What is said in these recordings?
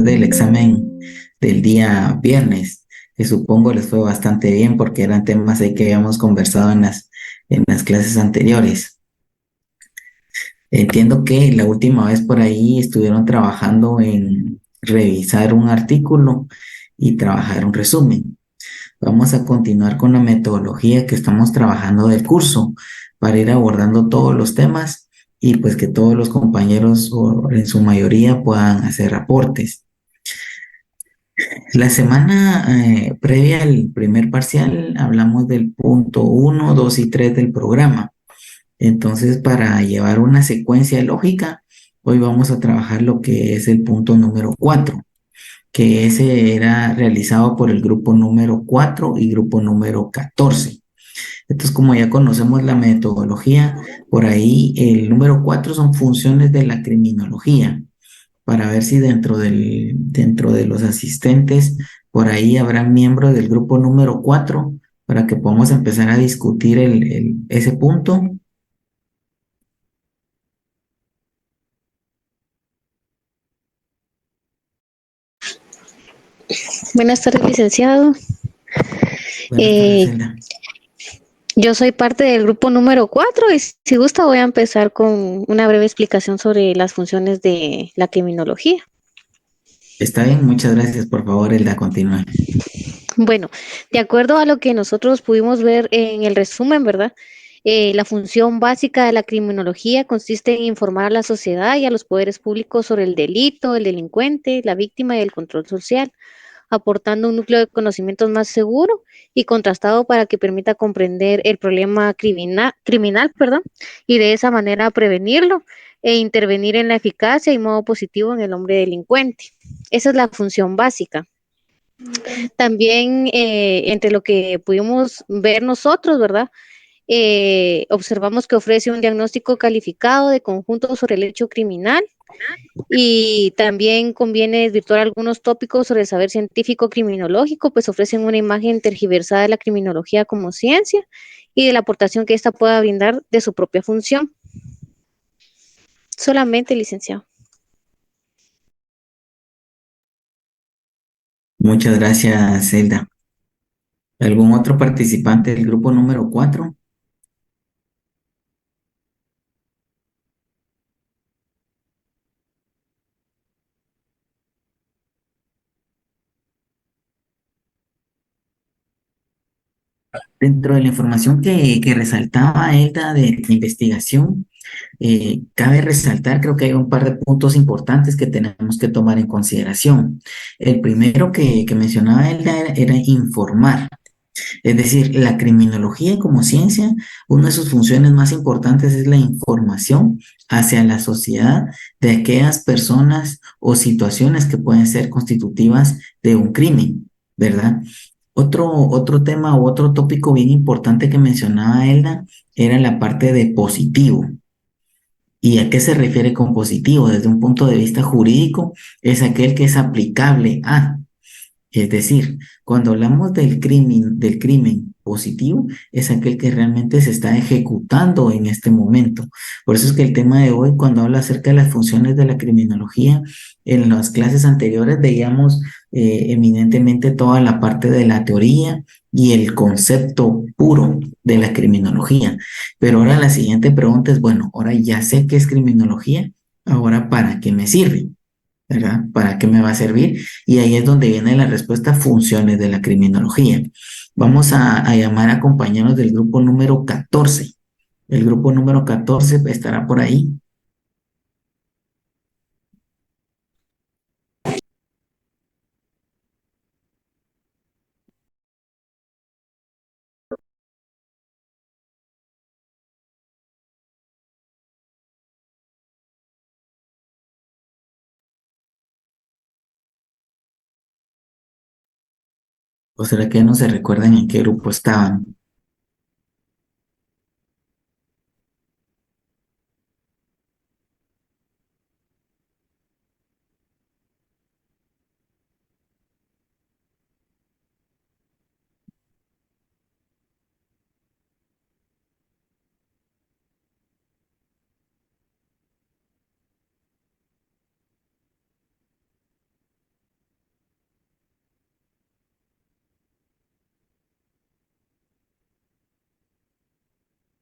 del examen del día viernes, que supongo les fue bastante bien porque eran temas ahí que habíamos conversado en las clases anteriores. Entiendo que la última vez por ahí estuvieron trabajando en revisar un artículo y trabajar un resumen. Vamos a continuar con la metodología que estamos trabajando del curso para ir abordando todos los temas y pues que todos los compañeros o en su mayoría puedan hacer aportes. La semana previa al primer parcial hablamos del punto uno, 2 y 3 del programa. Entonces, para llevar una secuencia lógica, hoy vamos a trabajar lo que es el punto número 4, que ese era realizado por el grupo número 4 y grupo número 14. Entonces, como ya conocemos la metodología, por ahí el número 4 son funciones de la criminología para ver si dentro de los asistentes por ahí habrá miembros del grupo número 4 para que podamos empezar a discutir ese punto. Buenas tardes, licenciado. Buenas tardes, Eh, Zelda. yo soy parte del grupo número 4 y si gusta voy a empezar con una breve explicación sobre las funciones de la criminología. Está bien, muchas gracias. Por favor, Elda, continúe. Bueno, de acuerdo a lo que nosotros pudimos ver en el resumen, ¿verdad? La función básica de la criminología consiste en informar a la sociedad y a los poderes públicos sobre el delito, el delincuente, la víctima y el control social, aportando un núcleo de conocimientos más seguro y contrastado para que permita comprender el problema criminal, perdón, y de esa manera prevenirlo e intervenir en la eficacia y modo positivo en el hombre delincuente. Esa es la función básica. También entre lo que pudimos ver nosotros, ¿verdad? Observamos que ofrece un diagnóstico calificado de conjunto sobre el hecho criminal y también conviene desvirtuar algunos tópicos sobre el saber científico criminológico, pues ofrecen una imagen tergiversada de la criminología como ciencia y de la aportación que ésta pueda brindar de su propia función. Solamente, licenciado. Muchas gracias, Zelda. ¿Algún otro participante del grupo número 4? Dentro de la información que resaltaba Elda de investigación, cabe resaltar, creo que hay un par de puntos importantes que tenemos que tomar en consideración. El primero que mencionaba Elda era informar. Es decir, la criminología como ciencia, una de sus funciones más importantes es la información hacia la sociedad de aquellas personas o situaciones que pueden ser constitutivas de un crimen, ¿verdad? Otro tema o otro tópico bien importante que mencionaba Elda era la parte de positivo. ¿Y a qué se refiere con positivo? Desde un punto de vista jurídico, es aquel que es aplicable a. Es decir, cuando hablamos del crimen positivo, es aquel que realmente se está ejecutando en este momento. Por eso es que el tema de hoy, cuando habla acerca de las funciones de la criminología, en las clases anteriores veíamos eminentemente toda la parte de la teoría y el concepto puro de la criminología. Pero ahora la siguiente pregunta es, bueno, ahora ya sé qué es criminología, ahora ¿para qué me sirve? ¿Verdad? ¿Para qué me va a servir? Y ahí es donde viene la respuesta funciones de la criminología. Vamos a llamar a compañeros del grupo número 14. El grupo número 14 estará por ahí. ¿O será que no se recuerdan en qué grupo estaban?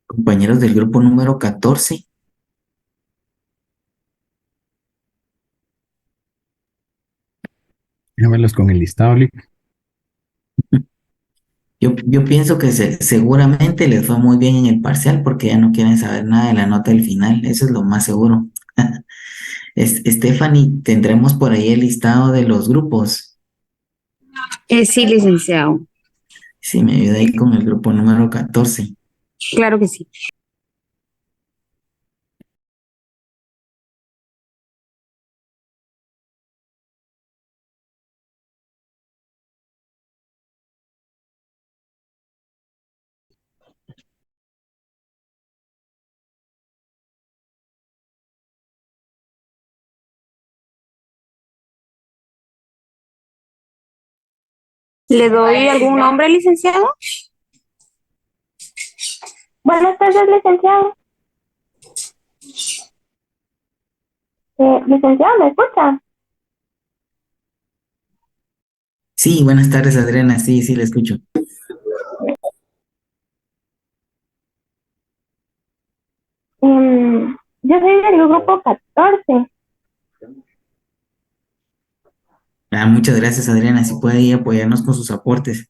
Compañeros del grupo número 14. Déjamelos con el listado, Lick. Yo pienso que seguramente les fue muy bien en el parcial porque ya no quieren saber nada de la nota del final. Eso es lo más seguro. Stephanie, tendremos por ahí el listado de los grupos. Sí, licenciado. Si me ayuda ahí con el grupo número 14. Claro que sí. ¿Le doy algún nombre, licenciado? Buenas tardes, licenciado. Licenciado, ¿me escucha? Sí, buenas tardes, Adriana. Sí, sí, la escucho. Yo soy del grupo 14. Muchas gracias, Adriana. Si puede ahí apoyarnos con sus aportes.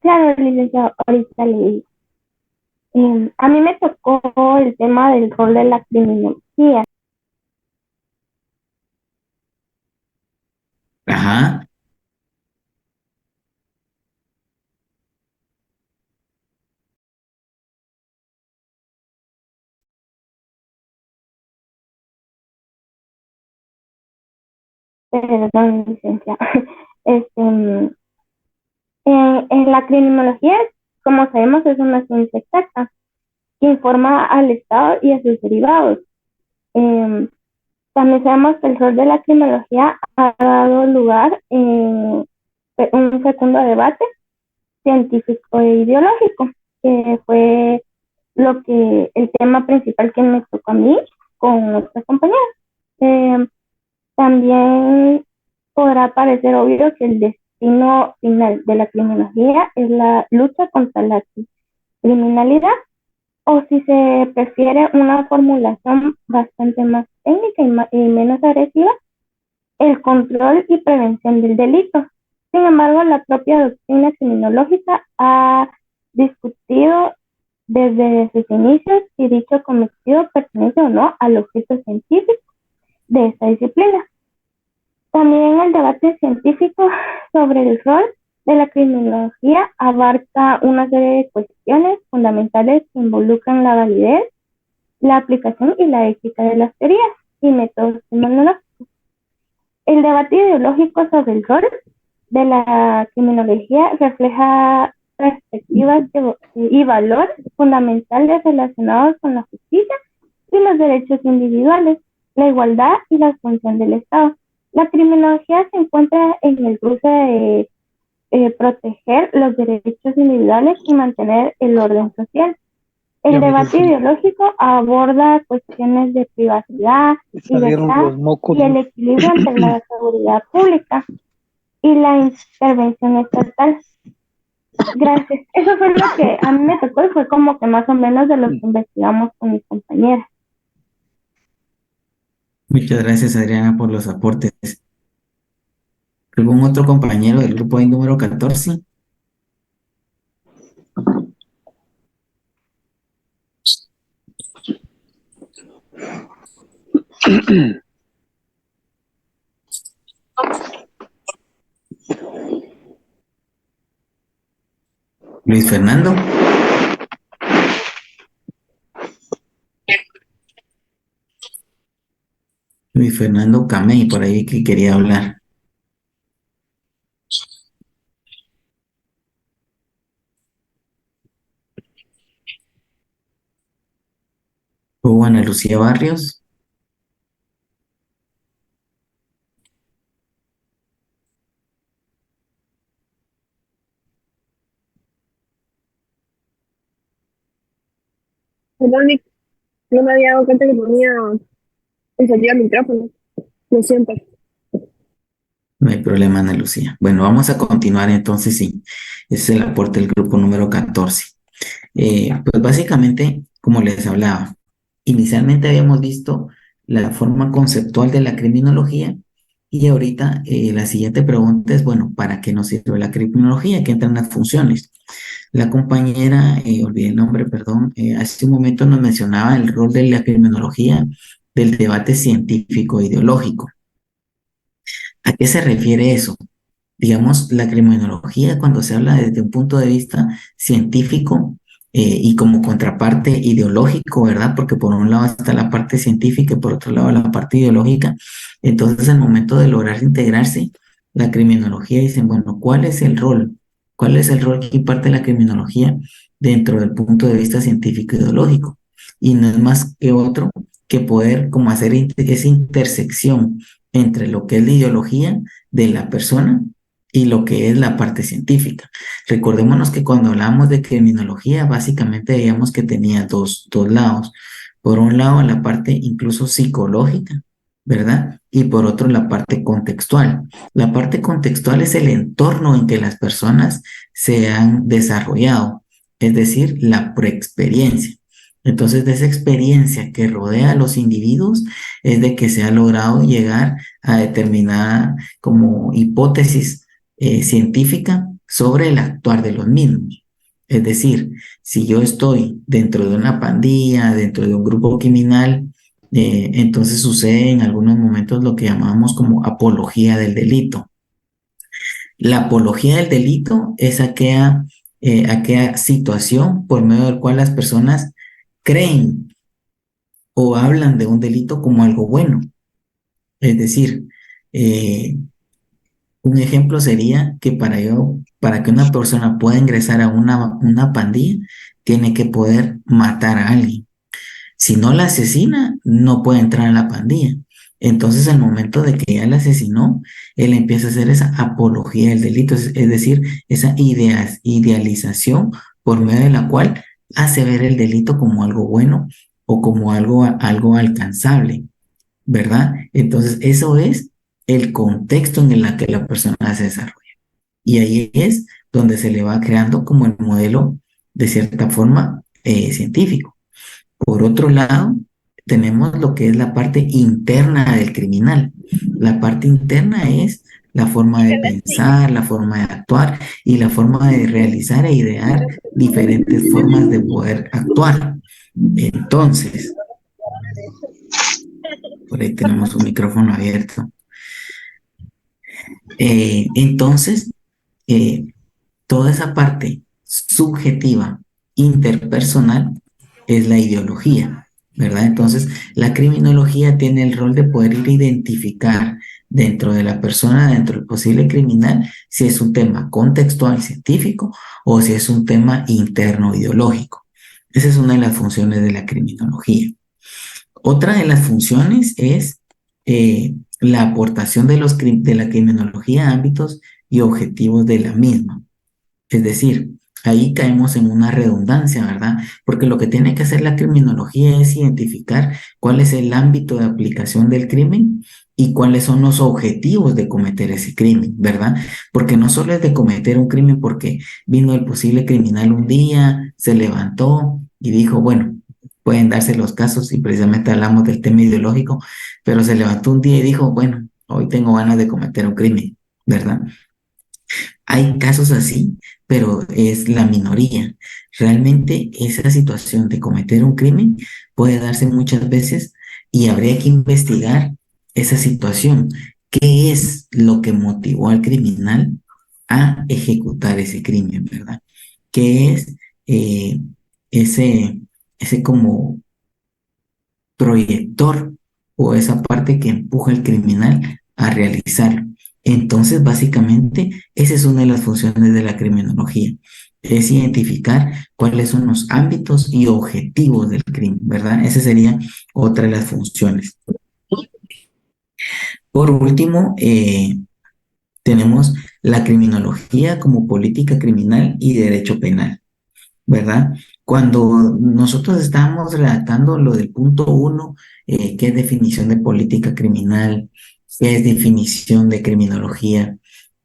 Claro, licenciado, ahorita le digo. A mí me tocó el tema del rol de la criminología. Ajá. Perdón, licenciado. Este, en la criminología, como sabemos, es una ciencia exacta que informa al Estado y a sus derivados. Em, También sabemos que el rol de la criminología ha dado lugar en un fecundo debate científico e ideológico, que fue el tema principal que me tocó a mí con otras compañeras. Eh, También podrá parecer obvio que el destino final de la criminología es la lucha contra la criminalidad, o si se prefiere una formulación bastante más técnica y menos agresiva, el control y prevención del delito. Sin embargo, la propia doctrina criminológica ha discutido desde sus inicios si dicho cometido pertenece o no al objeto científico de esta disciplina. También el debate científico sobre el rol de la criminología abarca una serie de cuestiones fundamentales que involucran la validez, la aplicación y la ética de las teorías y métodos criminológicos. El debate ideológico sobre el rol de la criminología refleja perspectivas y valores fundamentales relacionados con la justicia y los derechos individuales, la igualdad y la función del Estado. La criminología se encuentra en el cruce de proteger los derechos individuales y mantener el orden social. El debate ideológico aborda cuestiones de privacidad, libertad y el equilibrio entre la seguridad pública y la intervención estatal. Gracias. Eso fue lo que a mí me tocó y fue como que más o menos de lo que investigamos con mis compañeras. Muchas gracias, Adriana, por los aportes. ¿Algún otro compañero del grupo ahí número 14? Luis Fernando. Luis Fernando Camey, por ahí que quería hablar. O Ana Lucía Barrios. Perdón, Nick, no me había dado cuenta que ponía encendido el micrófono. Lo siento. No hay problema, Ana Lucía. Bueno, vamos a continuar entonces, sí. Ese es el aporte del grupo número 14. Pues básicamente, como les hablaba, inicialmente habíamos visto la forma conceptual de la criminología y ahorita la siguiente pregunta es, bueno, ¿para qué nos sirve la criminología? ¿Qué entran las funciones? La compañera, olvidé el nombre, perdón, hace un momento nos mencionaba el rol de la criminología del debate científico e ideológico. ¿A qué se refiere eso? Digamos, la criminología, cuando se habla desde un punto de vista científico y como contraparte ideológico, ¿verdad? Porque por un lado está la parte científica y por otro lado la parte ideológica. Entonces, al momento de lograr integrarse, la criminología dicen, bueno, ¿cuál es el rol? ¿Cuál es el rol que imparte la criminología dentro del punto de vista científico e ideológico? Y no es más que otro que poder como hacer esa intersección entre lo que es la ideología de la persona y lo que es la parte científica. Recordémonos que cuando hablamos de criminología, básicamente veíamos que tenía dos lados. Por un lado, la parte incluso psicológica, ¿verdad? Y por otro, la parte contextual. La parte contextual es el entorno en que las personas se han desarrollado, es decir, la preexperiencia. Entonces, de esa experiencia que rodea a los individuos es de que se ha logrado llegar a determinada como hipótesis científica sobre el actuar de los mismos. Es decir, si yo estoy dentro de una pandilla, dentro de un grupo criminal, entonces sucede en algunos momentos lo que llamamos como apología del delito. La apología del delito es aquella situación por medio del cual las personas creen o hablan de un delito como algo bueno. Es decir, eh, un ejemplo sería que para que una persona pueda ingresar a una pandilla, tiene que poder matar a alguien. Si no la asesina, no puede entrar a la pandilla. Entonces, al momento de que ya la asesinó, él empieza a hacer esa apología del delito, es decir, esa idealización por medio de la cual hace ver el delito como algo bueno o como algo alcanzable, ¿verdad? Entonces, eso es el contexto en el que la persona se desarrolla. Y ahí es donde se le va creando como el modelo, de cierta forma, científico. Por otro lado, tenemos lo que es la parte interna del criminal. La parte interna es la forma de pensar, la forma de actuar y la forma de realizar e idear diferentes formas de poder actuar. Entonces, por ahí tenemos un micrófono abierto. Entonces, eh, toda esa parte subjetiva, interpersonal, es la ideología, ¿verdad? Entonces, la criminología tiene el rol de poder ir a identificar dentro de la persona, dentro del posible criminal, si es un tema contextual científico o si es un tema interno ideológico. Esa es una de las funciones de la criminología. Otra de las funciones es la aportación de la criminología a ámbitos y objetivos de la misma. Es decir, ahí caemos en una redundancia, ¿verdad? Porque lo que tiene que hacer la criminología es identificar cuál es el ámbito de aplicación del crimen y cuáles son los objetivos de cometer ese crimen, ¿verdad? Porque no solo es de cometer un crimen porque vino el posible criminal un día, se levantó y dijo, bueno, pueden darse los casos y precisamente hablamos del tema ideológico, pero se levantó un día y dijo, bueno, hoy tengo ganas de cometer un crimen, ¿verdad? Hay casos así, pero es la minoría. Realmente esa situación de cometer un crimen puede darse muchas veces y habría que investigar esa situación. ¿Qué es lo que motivó al criminal a ejecutar ese crimen, verdad? ¿Qué es eh, ese, ese como proyector o esa parte que empuja al criminal a realizarlo? Entonces, básicamente, esa es una de las funciones de la criminología, es identificar cuáles son los ámbitos y objetivos del crimen, ¿verdad? Esa sería otra de las funciones. Por último, tenemos la criminología como política criminal y derecho penal, ¿verdad? Cuando nosotros estábamos redactando lo del punto 1, qué es definición de política criminal, qué es definición de criminología,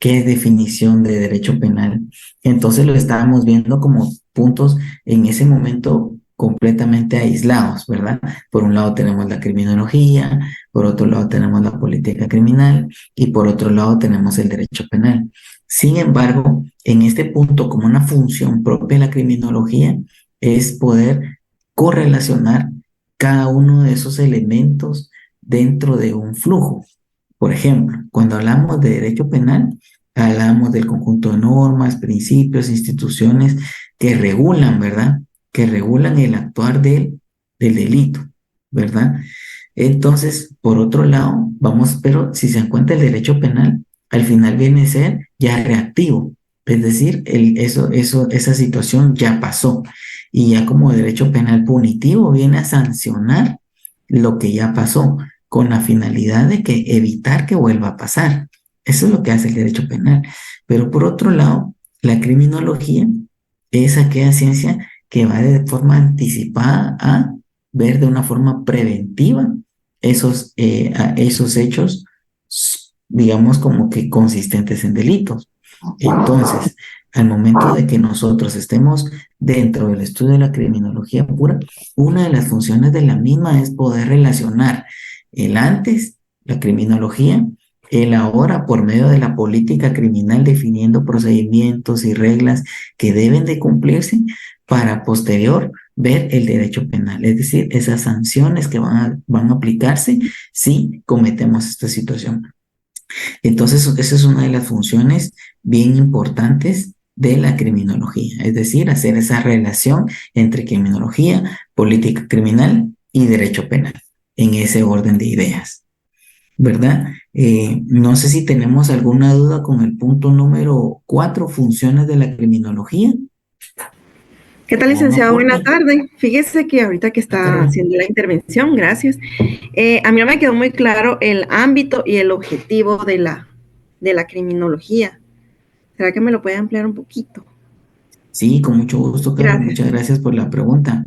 qué definición de derecho penal. Entonces lo estábamos viendo como puntos en ese momento completamente aislados, ¿verdad? Por un lado tenemos la criminología, por otro lado tenemos la política criminal y por otro lado tenemos el derecho penal. Sin embargo, en este punto, como una función propia de la criminología, es poder correlacionar cada uno de esos elementos dentro de un flujo. Por ejemplo, cuando hablamos de derecho penal, hablamos del conjunto de normas, principios, instituciones que regulan, ¿verdad? Que regulan el actuar del delito, ¿verdad? Entonces, por otro lado, vamos, pero si se encuentra el derecho penal, al final viene a ser ya reactivo, es decir, esa situación ya pasó y ya como derecho penal punitivo viene a sancionar lo que ya pasó con la finalidad de que evitar que vuelva a pasar. Eso es lo que hace el derecho penal. Pero por otro lado, la criminología es aquella ciencia que va de forma anticipada a ver de una forma preventiva esos hechos, digamos, como que consistentes en delitos. Entonces, al momento de que nosotros estemos dentro del estudio de la criminología pura, una de las funciones de la misma es poder relacionar el antes, la criminología, el ahora por medio de la política criminal definiendo procedimientos y reglas que deben de cumplirse para posterior ver el derecho penal, es decir, esas sanciones que van a aplicarse si cometemos esta situación. Entonces, esa es una de las funciones bien importantes de la criminología, es decir, hacer esa relación entre criminología, política criminal y derecho penal, en ese orden de ideas, ¿verdad? No sé si tenemos alguna duda con el punto número 4, funciones de la criminología. ¿Qué tal, ¿O un licenciado? Buena aporte? tarde. Fíjese que ahorita que está Carol. haciendo la intervención, gracias. A mí no me quedó muy claro el ámbito y el objetivo de la criminología. ¿Será que me lo puede ampliar un poquito? Sí, con mucho gusto, Carol. Gracias. Muchas gracias por la pregunta.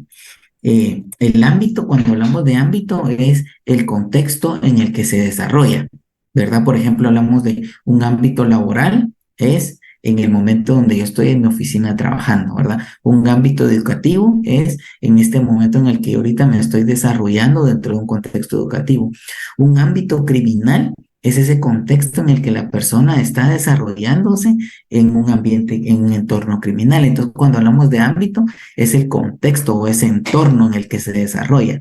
El ámbito, cuando hablamos de ámbito, es el contexto en el que se desarrolla, ¿verdad? Por ejemplo, hablamos de un ámbito laboral, es en el momento donde yo estoy en mi oficina trabajando, ¿verdad? Un ámbito educativo es en este momento en el que ahorita me estoy desarrollando dentro de un contexto educativo. Un ámbito criminal es ese contexto en el que la persona está desarrollándose en un ambiente, en un entorno criminal. Entonces, cuando hablamos de ámbito, es el contexto o ese entorno en el que se desarrolla,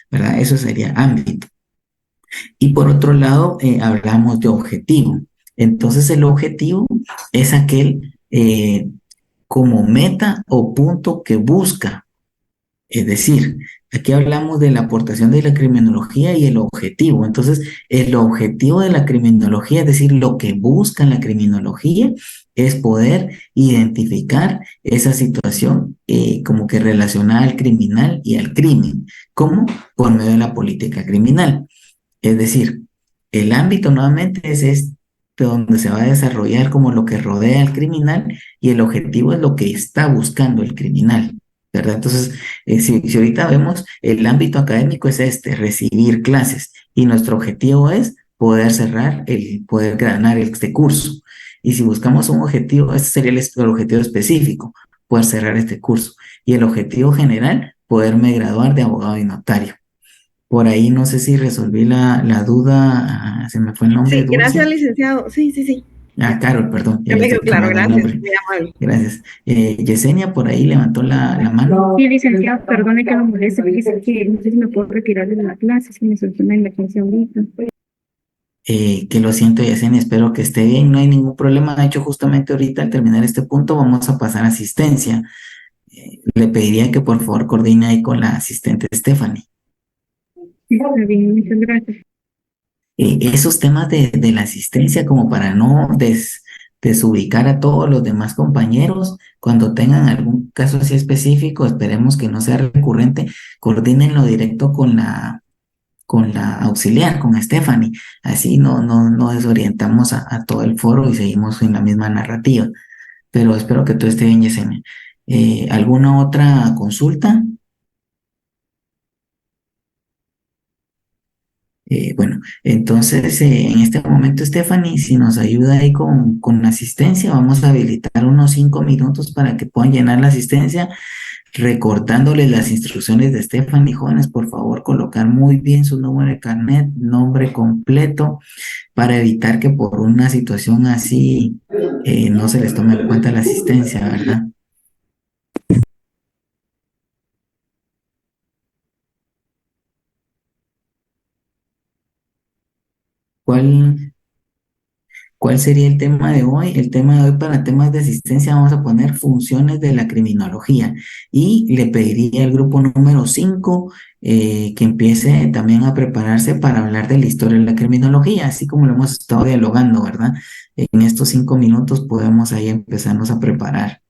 ¿verdad? Eso sería ámbito. Y por otro lado, hablamos de objetivo. Entonces, el objetivo es aquel como meta o punto que busca. Es decir, aquí hablamos de la aportación de la criminología y el objetivo. Entonces, el objetivo de la criminología, es decir, lo que busca la criminología, es poder identificar esa situación como que relacionada al criminal y al crimen, como por medio de la política criminal. Es decir, el ámbito nuevamente es este donde se va a desarrollar como lo que rodea al criminal y el objetivo es lo que está buscando el criminal, ¿verdad? Entonces, si ahorita vemos, el ámbito académico es este, recibir clases y nuestro objetivo es poder cerrar, poder ganar este curso. Y si buscamos un objetivo, este sería el objetivo específico, poder cerrar este curso. Y el objetivo general, poderme graduar de abogado y notario. Por ahí no sé si resolví la duda, se me fue el nombre, Sí, gracias, Dulce. licenciado. Sí. Ya, Carol, perdón, ya ya le me quedó estoy claro. quemando el Gracias. nombre. Muy amable. Gracias. Yesenia por ahí levantó la mano. Sí, licenciado, perdone que lo moleste, fíjese que no sé si me puedo retirar de la clase, si me surge una emergencia ahorita. Que lo siento, Yesenia, espero que esté bien, no hay ningún problema. De hecho, justamente ahorita al terminar este punto vamos a pasar a asistencia. Le pediría que por favor coordine ahí con la asistente Stephanie. Sí, está bien, muchas gracias. Esos temas de la asistencia como para no desubicar a todos los demás compañeros, cuando tengan algún caso así específico, esperemos que no sea recurrente, coordínenlo directo con la auxiliar, con Stephanie, así no desorientamos a todo el foro y seguimos en la misma narrativa, pero espero que todo esté bien, Yesenia. ¿Alguna otra consulta? Bueno, entonces en este momento, Stephanie, si nos ayuda ahí con asistencia, vamos a habilitar unos 5 minutos para que puedan llenar la asistencia, recordándole las instrucciones de Stephanie. Jóvenes, por favor, colocar muy bien su número de carnet, nombre completo, para evitar que por una situación así no se les tome en cuenta la asistencia, ¿verdad? ¿Cuál, ¿Cuál sería el tema de hoy? El tema de hoy para temas de asistencia vamos a poner funciones de la criminología y le pediría al grupo número 5 que empiece también a prepararse para hablar de la historia de la criminología, así como lo hemos estado dialogando, ¿verdad? En estos 5 minutos podemos ahí empezarnos a preparar.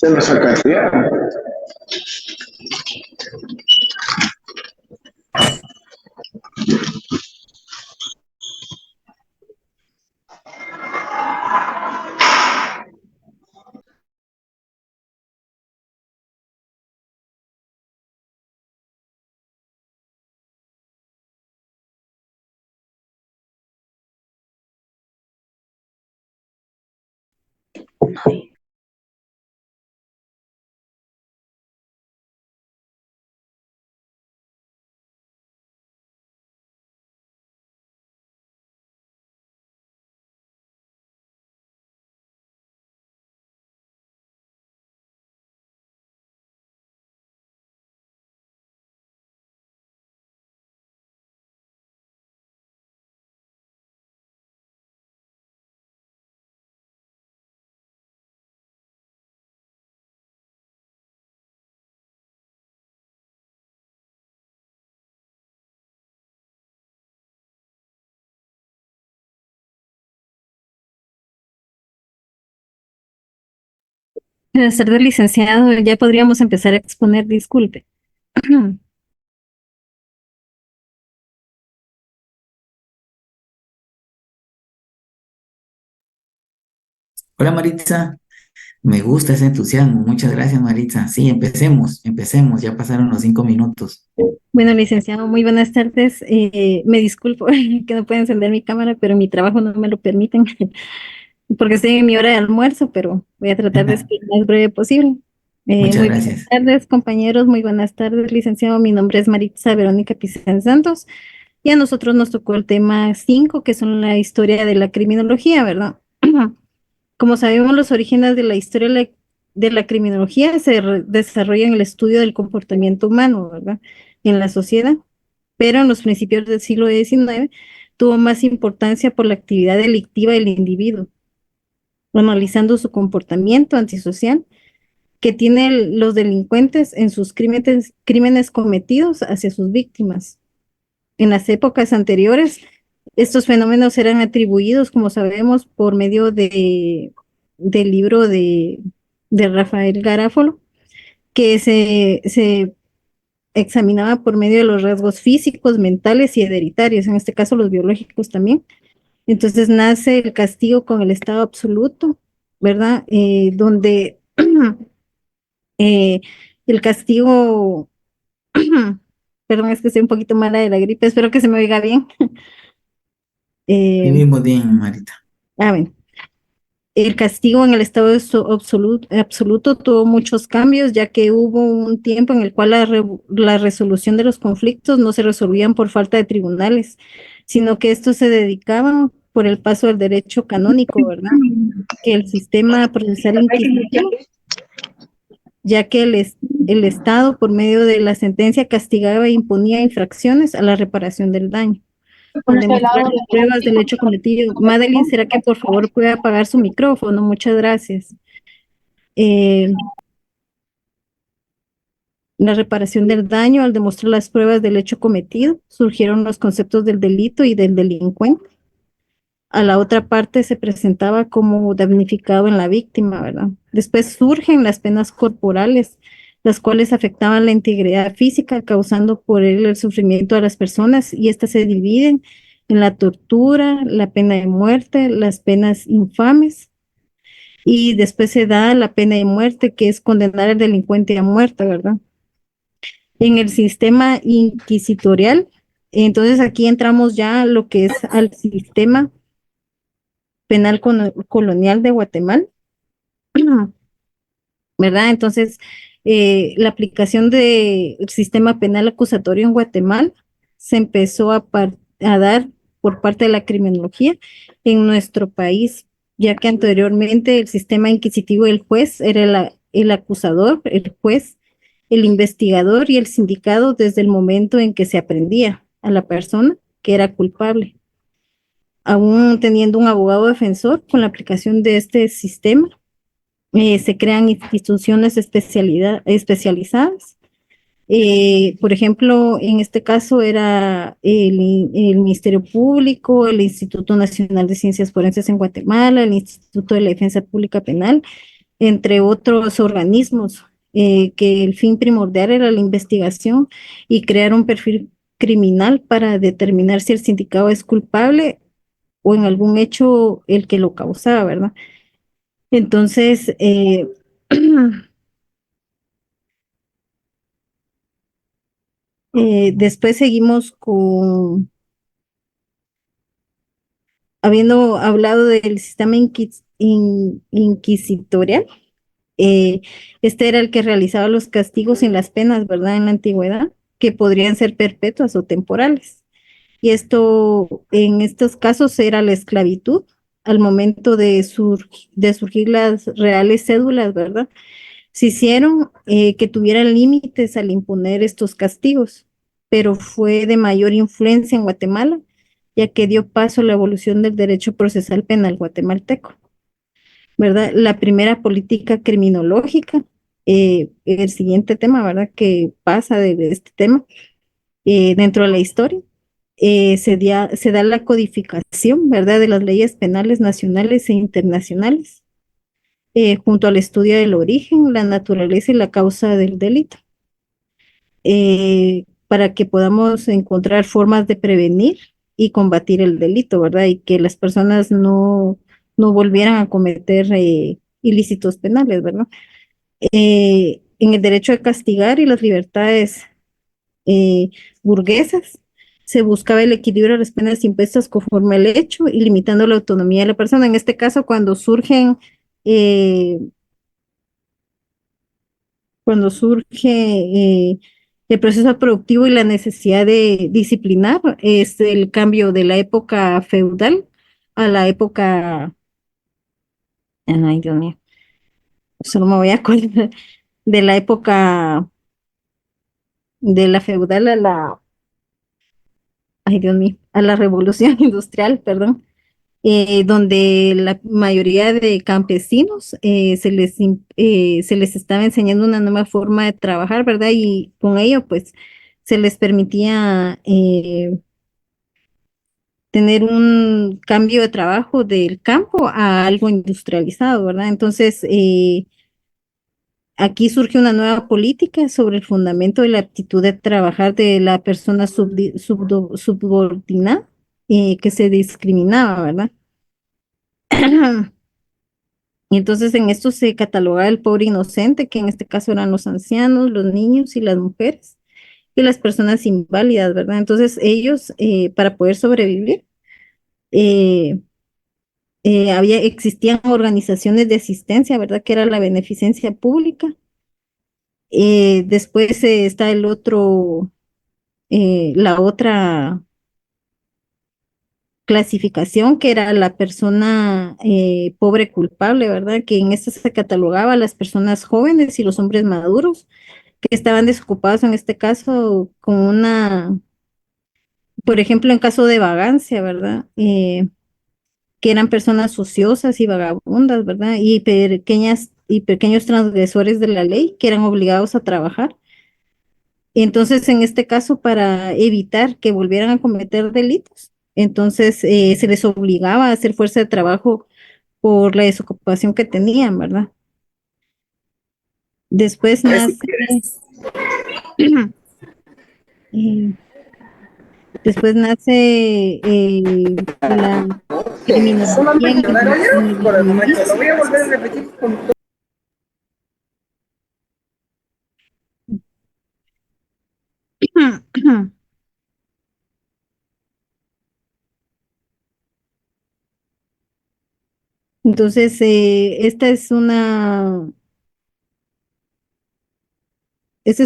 Se nos alcanzaría. Buenas tardes, licenciado. Ya podríamos empezar a exponer, disculpe. Hola Maritza, me gusta ese entusiasmo. Muchas gracias Maritza. Sí, empecemos. Ya pasaron los 5 minutos. Bueno, licenciado, muy buenas tardes. Me disculpo que no puedo encender mi cámara, pero mi trabajo no me lo permiten porque estoy en mi hora de almuerzo, pero voy a tratar de ser lo más breve posible. Muchas Muy buenas gracias. tardes, compañeros. Muy buenas tardes, licenciado. Mi nombre es Maritza Verónica Pizán Santos y a nosotros nos tocó el tema 5, que son la historia de la criminología, ¿verdad? Como sabemos, los orígenes de la historia de la criminología desarrollan en el estudio del comportamiento humano, ¿verdad? En la sociedad, pero en los principios del siglo XIX tuvo más importancia por la actividad delictiva del individuo, analizando su comportamiento antisocial que tienen los delincuentes en sus crímenes cometidos hacia sus víctimas. En las épocas anteriores, estos fenómenos eran atribuidos, como sabemos, por medio del libro de Rafael Garáfolo, que se examinaba por medio de los rasgos físicos, mentales y hereditarios, en este caso los biológicos también. Entonces nace el castigo con el estado absoluto, ¿verdad? Donde eh, el castigo, perdón, es que estoy un poquito mala de la gripe, espero que se me oiga bien. Eh, Vivimos bien, Marita. bueno, el castigo en el estado de absoluto tuvo muchos cambios, ya que hubo un tiempo en el cual la resolución de los conflictos no se resolvían por falta de tribunales, sino que estos se dedicaban por el paso del derecho canónico, ¿verdad? Que el sistema procesal inquisitivo, ya que el Estado, por medio de la sentencia, castigaba e imponía infracciones a la reparación del daño. Al demostrar las pruebas del hecho cometido. Madeline, ¿será que por favor puede apagar su micrófono? Muchas gracias. Eh, la reparación del daño, al demostrar las pruebas del hecho cometido, surgieron los conceptos del delito y del delincuente. A la otra parte se presentaba como damnificado en la víctima, ¿verdad? Después surgen las penas corporales, las cuales afectaban la integridad física, causando por él el sufrimiento a las personas, y estas se dividen en la tortura, la pena de muerte, las penas infames, y después se da la pena de muerte, que es condenar al delincuente a muerte, ¿verdad? En el sistema inquisitorial, entonces aquí entramos ya a lo que es al sistema penal colonial de Guatemala, ¿verdad? Entonces, la aplicación del sistema penal acusatorio en Guatemala se empezó a dar por parte de la criminología en nuestro país, ya que anteriormente el sistema inquisitivo del juez era el acusador, el juez, el investigador y el sindicado desde el momento en que se aprendía a la persona que era culpable. Aún teniendo un abogado defensor, con la aplicación de este sistema, se crean instituciones especializadas. Por ejemplo, en este caso era el Ministerio Público, el Instituto Nacional de Ciencias Forenses en Guatemala, el Instituto de la Defensa Pública Penal, entre otros organismos, que el fin primordial era la investigación y crear un perfil criminal para determinar si el sindicado es culpable o en algún hecho el que lo causaba, ¿verdad? Entonces, después seguimos habiendo hablado del sistema inquisitorial. Este era el que realizaba los castigos en las penas, ¿verdad? En la antigüedad, que podrían ser perpetuas o temporales. Y esto, en estos casos, era la esclavitud al momento de surgir las reales cédulas, ¿verdad? Se hicieron que tuvieran límites al imponer estos castigos, pero fue de mayor influencia en Guatemala, ya que dio paso a la evolución del derecho procesal penal guatemalteco, ¿verdad? La primera política criminológica, el siguiente tema, ¿verdad? Que pasa de este tema dentro de la historia, se da la codificación, ¿verdad? De las leyes penales nacionales e internacionales. junto al estudio del origen, la naturaleza y la causa del delito, para que podamos encontrar formas de prevenir y combatir el delito, ¿verdad? Y que las personas no volvieran a cometer ilícitos penales, ¿verdad? En el derecho a castigar y las libertades eh, burguesas, se buscaba el equilibrio de las penas impuestas conforme al hecho y limitando la autonomía de la persona. En este caso, eh, cuando surge el proceso productivo y la necesidad de disciplinar, es el cambio de la época feudal a la época, ay Dios mío, solo me voy a acordar de la época de la feudal a la, ay Dios mío, a la revolución industrial, perdón, donde la mayoría de campesinos se les estaba enseñando una nueva forma de trabajar, ¿verdad? Y con ello, pues, se les permitía tener un cambio de trabajo del campo a algo industrializado, ¿verdad? Entonces, aquí surge una nueva política sobre el fundamento de la aptitud de trabajar de la persona subordinada que se discriminaba, ¿verdad? Y entonces en esto se catalogaba el pobre inocente, que en este caso eran los ancianos, los niños y las mujeres, y las personas inválidas, ¿verdad? Entonces ellos, para poder sobrevivir, eh, existían organizaciones de asistencia, ¿verdad? Que era la beneficencia pública. Después está la otra clasificación, que era la persona pobre culpable, ¿verdad? Que en esta se catalogaba a las personas jóvenes y los hombres maduros que estaban desocupados en este caso con por ejemplo, en caso de vagancia, ¿verdad? Que eran personas ociosas y vagabundas, ¿verdad? Y pequeños transgresores de la ley que eran obligados a trabajar. Entonces, en este caso, para evitar que volvieran a cometer delitos, entonces se les obligaba a hacer fuerza de trabajo por la desocupación que tenían, ¿verdad? Después nace, eh, después nace la criminología Solamente que horario en el por el momento. Lo 2010. voy a volver a repetir con Entonces, este es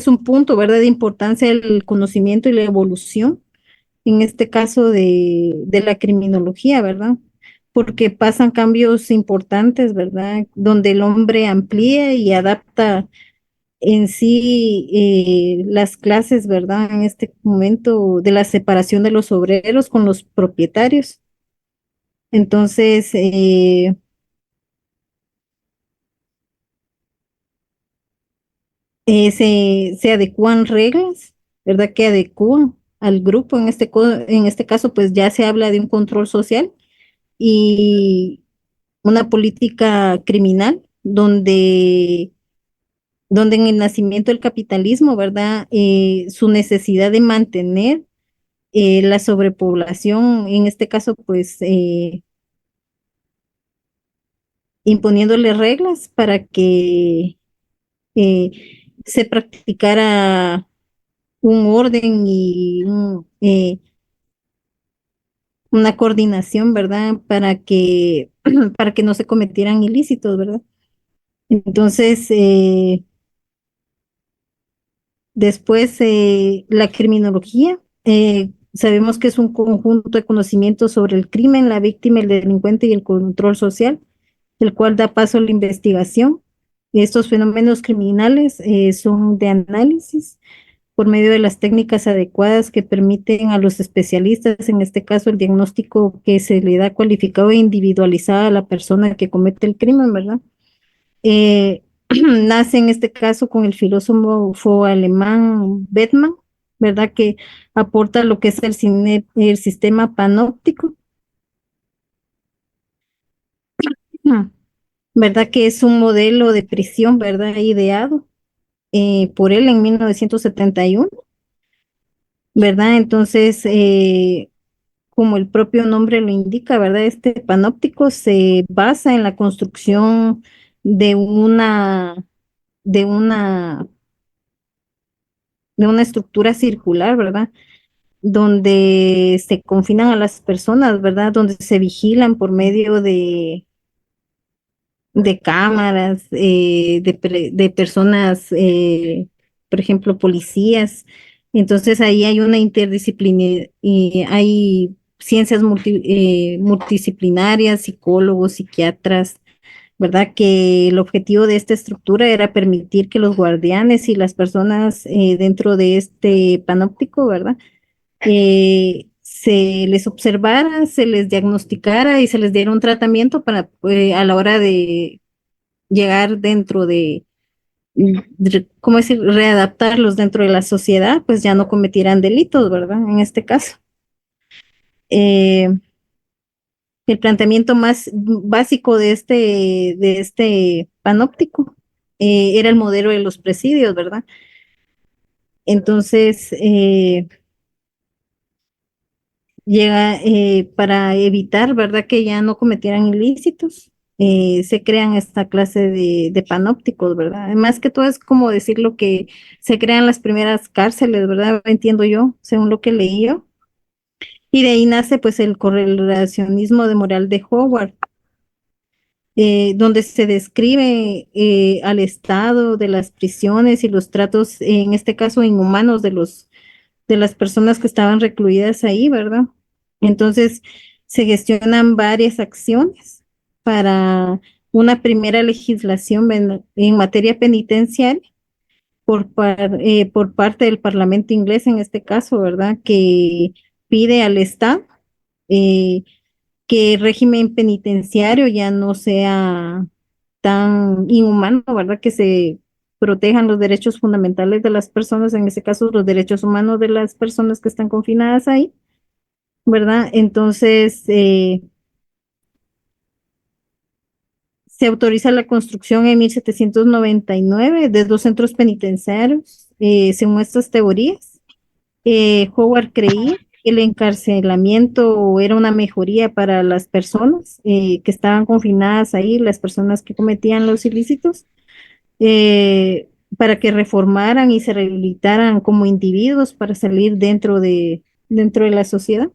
un punto, ¿verdad?, de importancia del conocimiento y la evolución, en este caso de la criminología, ¿verdad? Porque pasan cambios importantes, ¿verdad? Donde el hombre amplía y adapta en sí las clases, ¿verdad? En este momento de la separación de los obreros con los propietarios. Entonces, se adecúan reglas, ¿verdad? Que adecúan al grupo. En este caso, pues ya se habla de un control social y una política criminal donde en el nacimiento del capitalismo, ¿verdad? Su necesidad de mantener la sobrepoblación, en este caso, pues imponiéndole reglas para que eh, se practicara un orden y una coordinación, ¿verdad? Para que no se cometieran ilícitos, ¿verdad? Entonces, después, la criminología, sabemos que es un conjunto de conocimientos sobre el crimen, la víctima, el delincuente y el control social, el cual da paso a la investigación. Estos fenómenos criminales son de análisis por medio de las técnicas adecuadas que permiten a los especialistas, en este caso el diagnóstico que se le da cualificado e individualizado a la persona que comete el crimen, ¿verdad? Eh, nace en este caso con el filósofo alemán Beckmann, ¿verdad? Que aporta lo que es el sistema panóptico. ¿verdad? Que es un modelo de prisión, ¿verdad? Ideado por él en 1971, ¿verdad? Entonces, como el propio nombre lo indica, ¿verdad? Este panóptico se basa en la construcción de de una, de una estructura circular, ¿verdad? Donde se confinan a las personas, ¿verdad? Donde se vigilan por medio de cámaras, de personas, por ejemplo, policías. Entonces ahí hay una interdisciplina y hay ciencias multidisciplinarias, psicólogos, psiquiatras, ¿verdad? Que el objetivo de esta estructura era permitir que los guardianes y las personas dentro de este panóptico, ¿verdad? Se les observara, se les diagnosticara y se les diera un tratamiento para a la hora de llegar dentro ¿cómo decir?, readaptarlos dentro de la sociedad, pues ya no cometieran delitos, ¿verdad? En este caso. Eh, el planteamiento más básico de este panóptico era el modelo de los presidios, ¿verdad? Entonces, llega para evitar, ¿verdad?, que ya no cometieran ilícitos. Se crean esta clase de panópticos, ¿verdad? Más que todo es como decir lo que se crean las primeras cárceles, ¿verdad? Entiendo yo, según lo que leí yo. Y de ahí nace pues el correlacionismo de moral de Howard, donde se describe al estado de las prisiones y los tratos, en este caso inhumanos de las personas que estaban recluidas ahí, ¿verdad? Entonces, se gestionan varias acciones para una primera legislación en materia penitenciaria por parte del Parlamento inglés, en este caso, ¿verdad? Que pide al Estado eh, que el régimen penitenciario ya no sea tan inhumano, ¿verdad? Que se protejan los derechos fundamentales de las personas, en este caso los derechos humanos de las personas que están confinadas ahí, ¿verdad? Entonces, se autoriza la construcción en 1799 de dos centros penitenciarios, según estas teorías. Howard creía que el encarcelamiento era una mejoría para las personas que estaban confinadas ahí, las personas que cometían los ilícitos, para que reformaran y se rehabilitaran como individuos para salir dentro de la sociedad.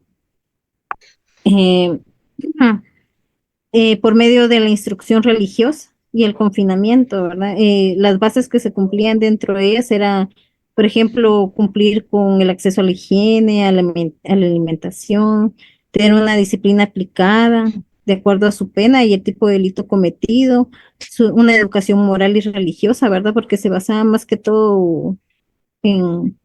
Eh, por medio de la instrucción religiosa y el confinamiento, ¿verdad? Las bases que se cumplían dentro de ellas era, por ejemplo, cumplir con el acceso a la higiene, a la alimentación, tener una disciplina aplicada de acuerdo a su pena y el tipo de delito cometido, una educación moral y religiosa, ¿verdad? Porque se basaba más que todo en,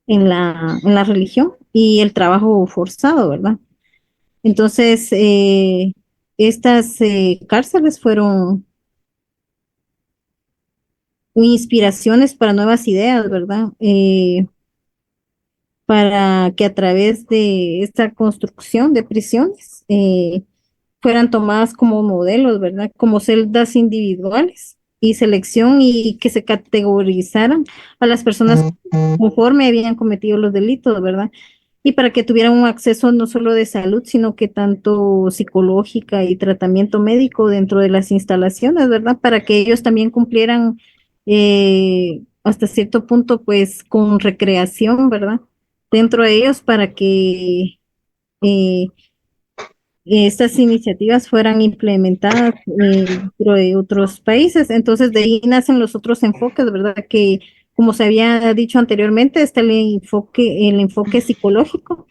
en la religión y el trabajo forzado, ¿verdad? Entonces, estas cárceles fueron inspiraciones para nuevas ideas, ¿verdad? Para que a través de esta construcción de prisiones fueran tomadas como modelos, ¿verdad? Como celdas individuales y selección y que se categorizaran a las personas conforme habían cometido los delitos, ¿verdad? Y para que tuvieran un acceso no solo de salud, sino que tanto psicológica y tratamiento médico dentro de las instalaciones, ¿verdad? Para que ellos también cumplieran hasta cierto punto, pues, con recreación, ¿verdad? Dentro de ellos para que eh, estas iniciativas fueran implementadas dentro de otros países. Entonces, de ahí nacen los otros enfoques, ¿verdad? Que, como se había dicho anteriormente, está el enfoque psicológico,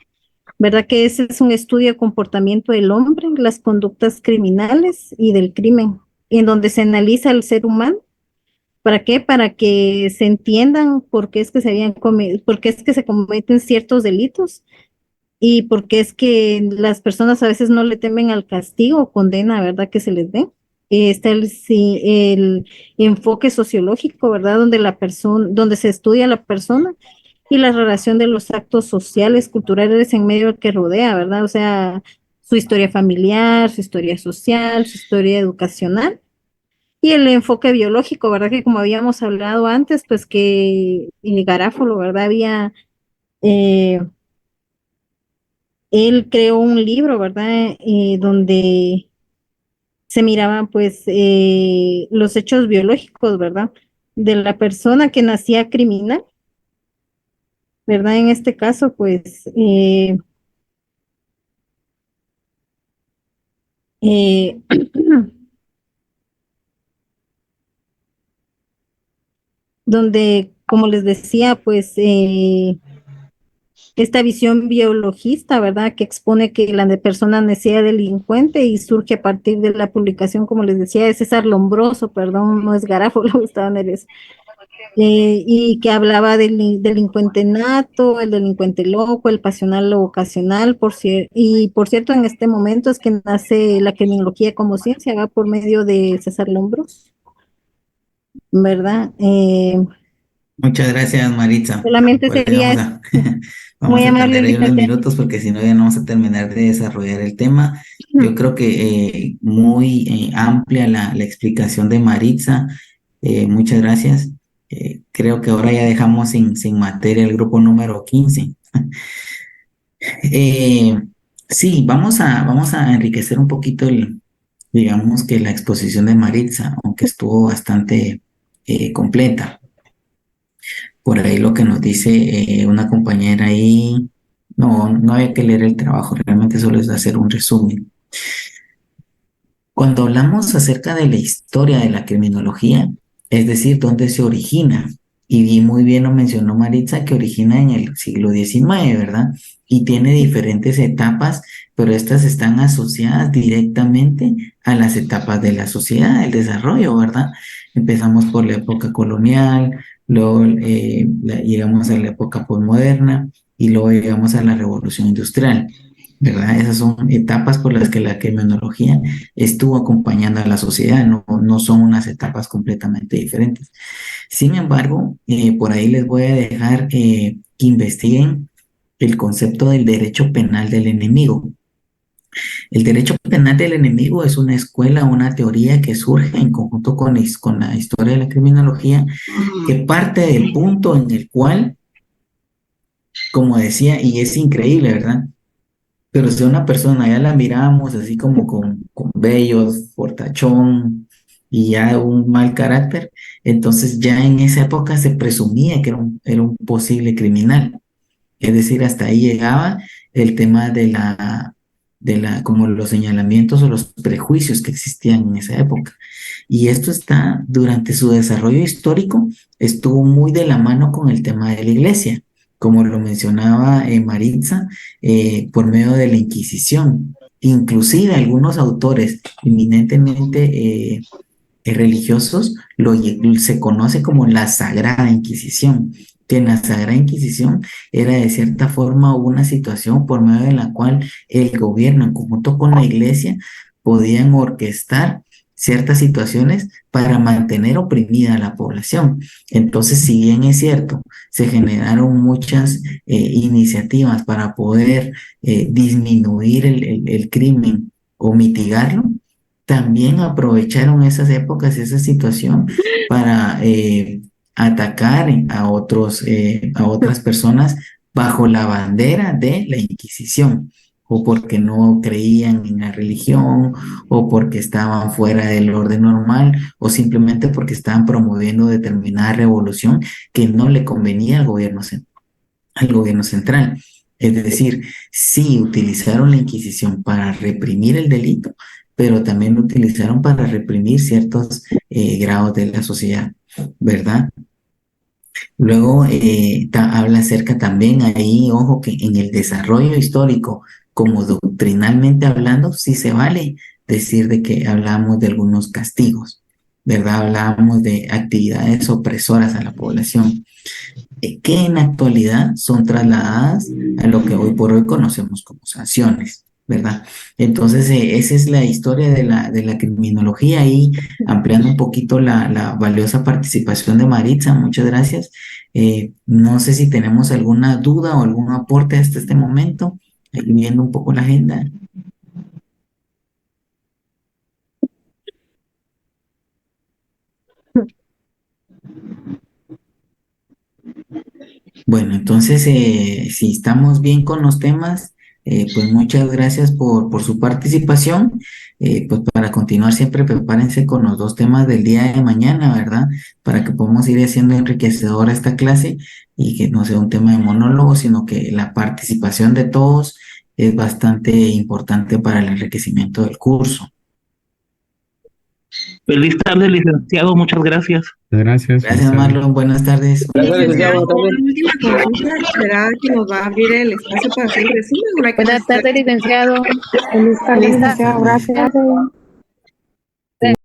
¿verdad? Que ese es un estudio de comportamiento del hombre, las conductas criminales y del crimen, en donde se analiza el ser humano. ¿Para qué? Para que se entiendan por qué es que por qué es que se cometen ciertos delitos y porque es que las personas a veces no le temen al castigo o condena, ¿verdad? Que se les dé. Está sí, el enfoque sociológico, ¿verdad? Donde donde se estudia a la persona y la relación de los actos sociales, culturales en medio que rodea, ¿verdad? O sea, su historia familiar, su historia social, su historia educacional. Y el enfoque biológico, ¿verdad? Que como habíamos hablado antes, pues que Garáfolo, ¿verdad? Eh, él creó un libro, ¿verdad? Donde se miraban pues los hechos biológicos, ¿verdad? De la persona que nacía criminal, ¿verdad? En este caso, pues, eh, donde, como les decía, pues, esta visión biologista, ¿verdad? Que expone que la persona nacía delincuente y surge a partir de la publicación, como les decía, de César Lombroso, perdón, no es Garáfolo, estaba en el y que hablaba del delincuente nato, el delincuente loco, el pasional o ocasional, y por cierto, en este momento es que nace la criminología como ciencia, va por medio de César Lombros, ¿verdad? Muchas gracias, Maritza. Solamente Por ahí sería vamos eso. a, Muy vamos a amable, tener ahí unos licenciada. minutos porque si no ya no vamos a terminar de desarrollar el tema. Yo creo que muy amplia la explicación de Maritza. Muchas gracias. Creo que ahora ya dejamos sin materia el grupo número 15. Eh, sí, vamos a enriquecer un poquito digamos que la exposición de Maritza, aunque estuvo bastante completa. Por ahí lo que nos dice una compañera ahí, no había que leer el trabajo, realmente solo es hacer un resumen. Cuando hablamos acerca de la historia de la criminología, es decir, dónde se origina, y muy bien lo mencionó Maritza, que origina en el siglo XIX, ¿verdad? Y tiene diferentes etapas, pero estas están asociadas directamente a las etapas de la sociedad, el desarrollo, ¿verdad? Empezamos por la época colonial, luego llegamos a la época posmoderna y luego llegamos a la revolución industrial. ¿Verdad? Esas son etapas por las que la criminología estuvo acompañando a la sociedad, no son unas etapas completamente diferentes. Sin embargo, por ahí les voy a dejar que investiguen el concepto del derecho penal del enemigo. El derecho penal del enemigo es una escuela, una teoría que surge en conjunto con la historia de la criminología, que parte del punto en el cual, como decía, y es increíble, ¿verdad? Pero si a una persona ya la miramos así como con vellos, fortachón y ya un mal carácter, entonces ya en esa época se presumía que era un posible criminal. Es decir, hasta ahí llegaba el tema como los señalamientos o los prejuicios que existían en esa época. Y esto está, durante su desarrollo histórico, estuvo muy de la mano con el tema de la iglesia, como lo mencionaba Maritza, por medio de la Inquisición. Inclusive algunos autores eminentemente religiosos se conoce como la Sagrada Inquisición, que en la Sagrada Inquisición era de cierta forma una situación por medio de la cual el gobierno en conjunto con la iglesia podían orquestar ciertas situaciones para mantener oprimida a la población. Entonces, si bien es cierto, se generaron muchas iniciativas para poder disminuir el crimen o mitigarlo, también aprovecharon esas épocas, esa situación para atacar a otras personas bajo la bandera de la Inquisición, o porque no creían en la religión, o porque estaban fuera del orden normal, o simplemente porque estaban promoviendo determinada revolución que no le convenía al gobierno central. Es decir, sí utilizaron la Inquisición para reprimir el delito, pero también lo utilizaron para reprimir ciertos grados de la sociedad, ¿verdad? Luego habla acerca también ahí, ojo, que en el desarrollo histórico, como doctrinalmente hablando, sí se vale decir de que hablamos de algunos castigos, ¿verdad? Hablábamos de actividades opresoras a la población que en la actualidad son trasladadas a lo que hoy por hoy conocemos como sanciones, ¿verdad? Entonces, esa es la historia de la criminología y ampliando un poquito la valiosa participación de Maritza, muchas gracias. No sé si tenemos alguna duda o algún aporte hasta este momento, viendo un poco la agenda. Bueno, entonces, si estamos bien con los temas, pues muchas gracias por su participación. Pues para continuar, siempre prepárense con los dos temas del día de mañana, ¿verdad? Para que podamos ir haciendo enriquecedora esta clase y que no sea un tema de monólogo, sino que la participación de todos es bastante importante para el enriquecimiento del curso. Feliz tarde, licenciado. Muchas gracias. Gracias. Gracias, Marlon. Buenas tardes. Gracias, licenciado. Una última consulta. ¿Será que nos va a abrir el espacio para hacer el resumen? Buenas tardes, licenciado. Feliz tarde, licenciado. Gracias.